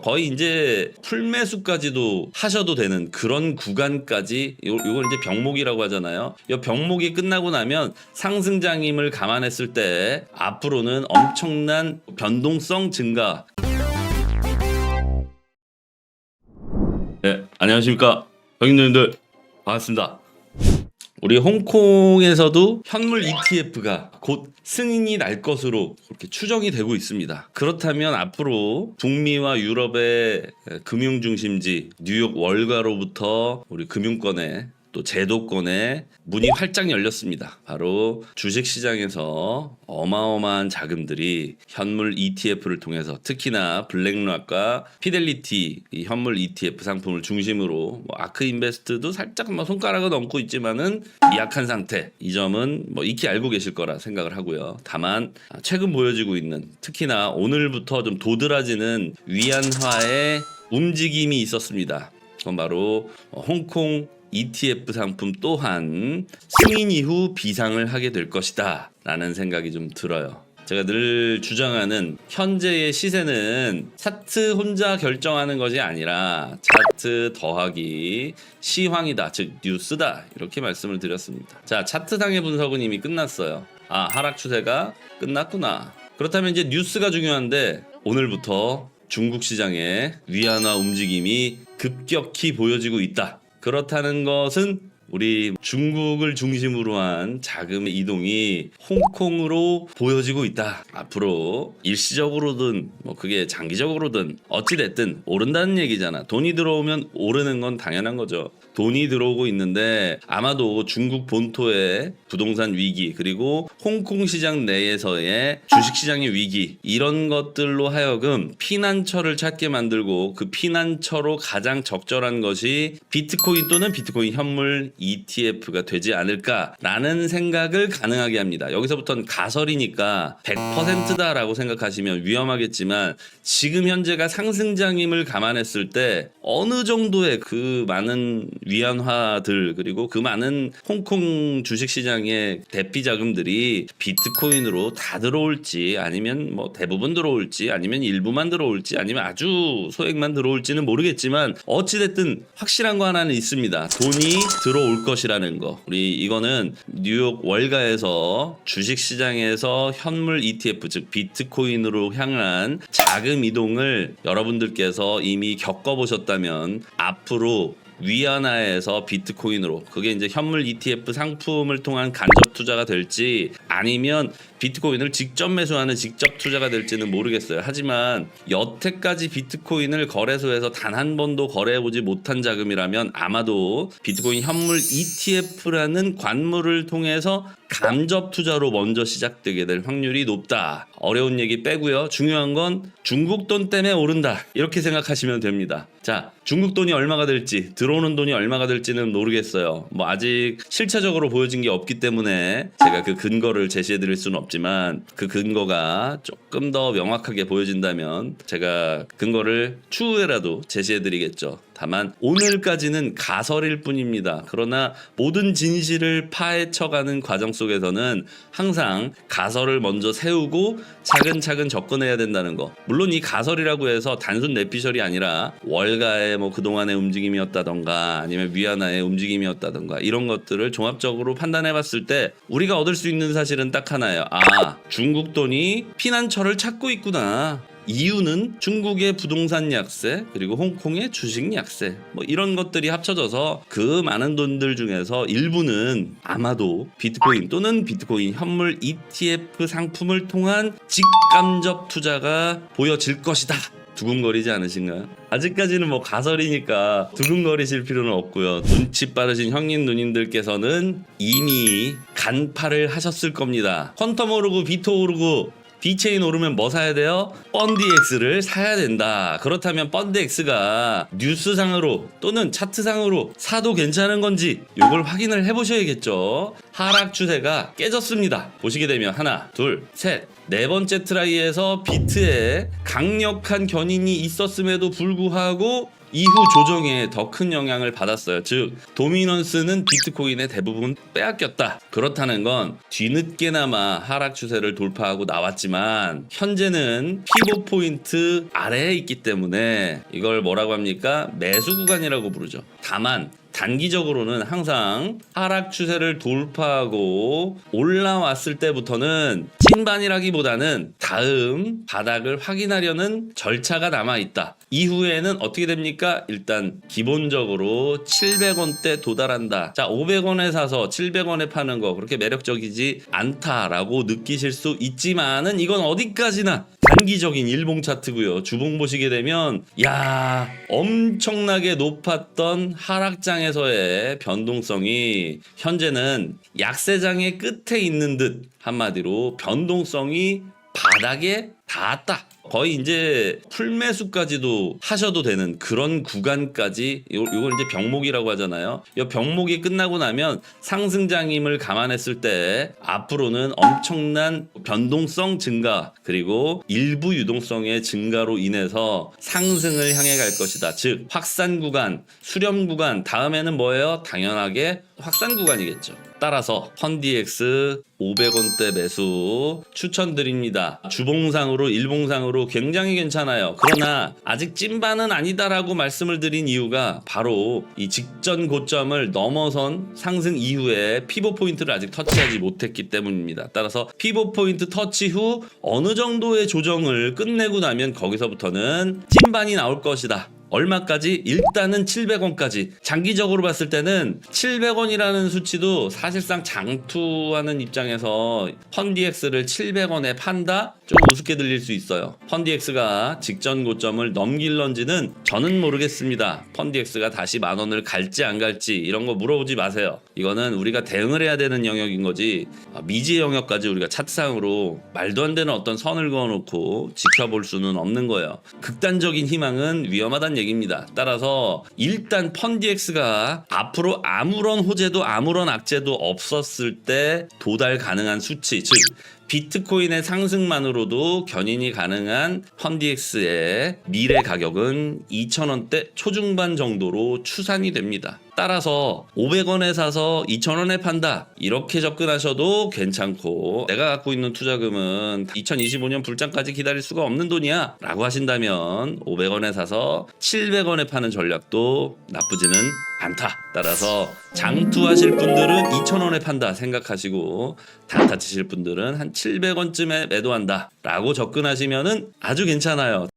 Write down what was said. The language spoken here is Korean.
거의 이제 풀매수까지도 하셔도 되는 그런 구간까지 요걸 이제 병목이라고 하잖아요. 이 병목이 끝나고 나면 상승장임을 감안했을 때 앞으로는 엄청난 변동성 증가. 네, 안녕하십니까 형님들, 반갑습니다. 우리 홍콩에서도 현물 ETF가 곧 승인이 날 것으로 그렇게 추정이 되고 있습니다. 그렇다면 앞으로 북미와 유럽의 금융중심지 뉴욕 월가로부터 우리 금융권에 또 제도권에 문이 활짝 열렸습니다. 바로 주식시장에서 어마어마한 자금들이 현물 ETF를 통해서 특히나 블랙락과 피델리티 이 현물 ETF 상품을 중심으로 아크인베스트도 살짝 손가락은 얹고 있지만은 약한 상태. 이 점은 익히 알고 계실 거라 생각을 하고요. 다만 최근 보여지고 있는 특히나 오늘부터 좀 도드라지는 위안화의 움직임이 있었습니다. 그건 바로 홍콩 ETF 상품 또한 승인 이후 비상을 하게 될 것이다 라는 생각이 좀 들어요. 제가 늘 주장하는 현재의 시세는 차트 혼자 결정하는 것이 아니라 차트 더하기 시황이다, 즉 뉴스다, 이렇게 말씀을 드렸습니다. 자, 차트상의 분석은 이미 끝났어요. 아, 하락 추세가 끝났구나. 그렇다면 이제 뉴스가 중요한데 오늘부터 중국 시장의 위안화 움직임이 급격히 보여지고 있다. 그렇다는 것은 우리 중국을 중심으로 한 자금의 이동이 홍콩으로 보여지고 있다. 앞으로 일시적으로든 그게 장기적으로든 어찌됐든 오른다는 얘기잖아. 돈이 들어오면 오르는 건 당연한 거죠. 돈이 들어오고 있는데 아마도 중국 본토의 부동산 위기 그리고 홍콩 시장 내에서의 주식시장의 위기, 이런 것들로 하여금 피난처를 찾게 만들고 그 피난처로 가장 적절한 것이 비트코인 또는 비트코인 현물 ETF가 되지 않을까라는 생각을 가능하게 합니다. 여기서부터는 가설이니까 100%다라고 생각하시면 위험하겠지만 지금 현재가 상승장임을 감안했을 때 어느 정도의 그 많은 위안화들 그리고 그 많은 홍콩 주식시장의 대피 자금들이 비트코인으로 다 들어올지 아니면 대부분 들어올지 아니면 일부만 들어올지 아니면 아주 소액만 들어올지는 모르겠지만 어찌됐든 확실한 거 하나는 있습니다. 돈이 들어올 것이라는 거. 우리 이거는 뉴욕 월가에서 주식시장에서 현물 ETF 즉 비트코인으로 향한 자금 이동을 여러분들께서 이미 겪어보셨다면 앞으로 위안화에서 비트코인으로, 그게 이제 현물 ETF 상품을 통한 간접 투자가 될지 아니면 비트코인을 직접 매수하는 직접 투자가 될지는 모르겠어요. 하지만 여태까지 비트코인을 거래소에서 단 한 번도 거래해보지 못한 자금이라면 아마도 비트코인 현물 ETF라는 관물을 통해서 간접 투자로 먼저 시작되게 될 확률이 높다. 어려운 얘기 빼고요. 중요한 건 중국 돈 때문에 오른다, 이렇게 생각하시면 됩니다. 자, 중국 돈이 얼마가 될지, 들어오는 돈이 얼마가 될지는 모르겠어요. 아직 실체적으로 보여진 게 없기 때문에 제가 그 근거를 제시해 드릴 수는 없지만 그 근거가 조금 더 명확하게 보여진다면 제가 근거를 추후에라도 제시해 드리겠죠. 다만 오늘까지는 가설일 뿐입니다. 그러나 모든 진실을 파헤쳐가는 과정 속에서는 항상 가설을 먼저 세우고 차근차근 접근해야 된다는 거. 물론 이 가설이라고 해서 단순 내피셜이 아니라 월가의 그동안의 움직임이었다던가 아니면 위안화의 움직임이었다던가 이런 것들을 종합적으로 판단해 봤을 때 우리가 얻을 수 있는 사실은 딱 하나예요. 아, 중국 돈이 피난처를 찾고 있구나. 이유는 중국의 부동산 약세 그리고 홍콩의 주식 약세 이런 것들이 합쳐져서 그 많은 돈들 중에서 일부는 아마도 비트코인 또는 비트코인 현물 ETF 상품을 통한 직간접 투자가 보여질 것이다. 두근거리지 않으신가요? 아직까지는 가설이니까 두근거리실 필요는 없고요. 눈치 빠르신 형님 누님들께서는 이미 간파를 하셨을 겁니다. 퀀텀 오르고 비토 오르고 B체인 오르면 뭐 사야 돼요? 펀드X를 사야 된다. 그렇다면 펀드X가 뉴스상으로 또는 차트상으로 사도 괜찮은 건지 이걸 확인을 해보셔야겠죠. 하락 추세가 깨졌습니다. 보시게 되면 하나, 둘, 셋, 네 번째 트라이에서 비트에 강력한 견인이 있었음에도 불구하고 이후 조정에 더 큰 영향을 받았어요. 즉 도미넌스는 비트코인의 대부분 빼앗겼다. 그렇다는 건 뒤늦게나마 하락 추세를 돌파하고 나왔지만 현재는 피봇 포인트 아래에 있기 때문에 이걸 뭐라고 합니까? 매수 구간이라고 부르죠. 다만 단기적으로는 항상 하락 추세를 돌파하고 올라왔을 때부터는 찐반이라기보다는 다음 바닥을 확인하려는 절차가 남아있다. 이후에는 어떻게 됩니까? 일단 기본적으로 700원대 도달한다. 자, 500원에 사서 700원에 파는 거 그렇게 매력적이지 않다라고 느끼실 수 있지만은 이건 어디까지나 단기적인 일봉 차트고요. 주봉 보시게 되면 야, 엄청나게 높았던 하락장에서의 변동성이 현재는 약세장의 끝에 있는 듯, 한마디로 변동성이 바닥에 닿았다. 거의 이제 풀매수까지도 하셔도 되는 그런 구간까지, 이걸 이제 병목이라고 하잖아요. 이 병목이 끝나고 나면 상승장임을 감안했을 때 앞으로는 엄청난 변동성 증가 그리고 일부 유동성의 증가로 인해서 상승을 향해 갈 것이다. 즉 확산 구간, 수렴 구간, 다음에는 뭐예요? 당연하게 확산 구간이겠죠. 따라서 펀디엑스 500원대 매수 추천드립니다. 주봉상으로 일봉상으로 굉장히 괜찮아요. 그러나 아직 찐반은 아니다라고 말씀을 드린 이유가 바로 이 직전 고점을 넘어선 상승 이후에 피봇 포인트를 아직 터치하지 못했기 때문입니다. 따라서 피봇 포인트 터치 후 어느 정도의 조정을 끝내고 나면 거기서부터는 찐반이 나올 것이다. 얼마까지? 일단은 700원까지. 장기적으로 봤을 때는 700원이라는 수치도 사실상 장투하는 입장에서 펀디엑스를 700원에 판다? 좀 우습게 들릴 수 있어요. 펀디엑스가 직전 고점을 넘길런지는 저는 모르겠습니다. 펀디엑스가 다시 10,000원을 갈지 안 갈지 이런 거 물어보지 마세요. 이거는 우리가 대응을 해야 되는 영역인 거지 미지의 영역까지 우리가 차트상으로 말도 안 되는 어떤 선을 그어놓고 지켜볼 수는 없는 거예요. 극단적인 희망은 위험하다는 얘기입니다. 따라서 일단 펀디엑스가 앞으로 아무런 호재도 아무런 악재도 없었을 때 도달 가능한 수치, 즉 비트코인의 상승만으로도 견인이 가능한 펀디엑스의 미래 가격은 2,000원대 초중반 정도로 추산이 됩니다. 따라서 500원에 사서 2,000원에 판다 이렇게 접근하셔도 괜찮고, 내가 갖고 있는 투자금은 2025년 불장까지 기다릴 수가 없는 돈이야 라고 하신다면 500원에 사서 700원에 파는 전략도 나쁘지는 않다. 따라서 장투하실 분들은 2,000원에 판다 생각하시고 단타 치실 분들은 한 700원쯤에 매도한다 라고 접근하시면은 아주 괜찮아요.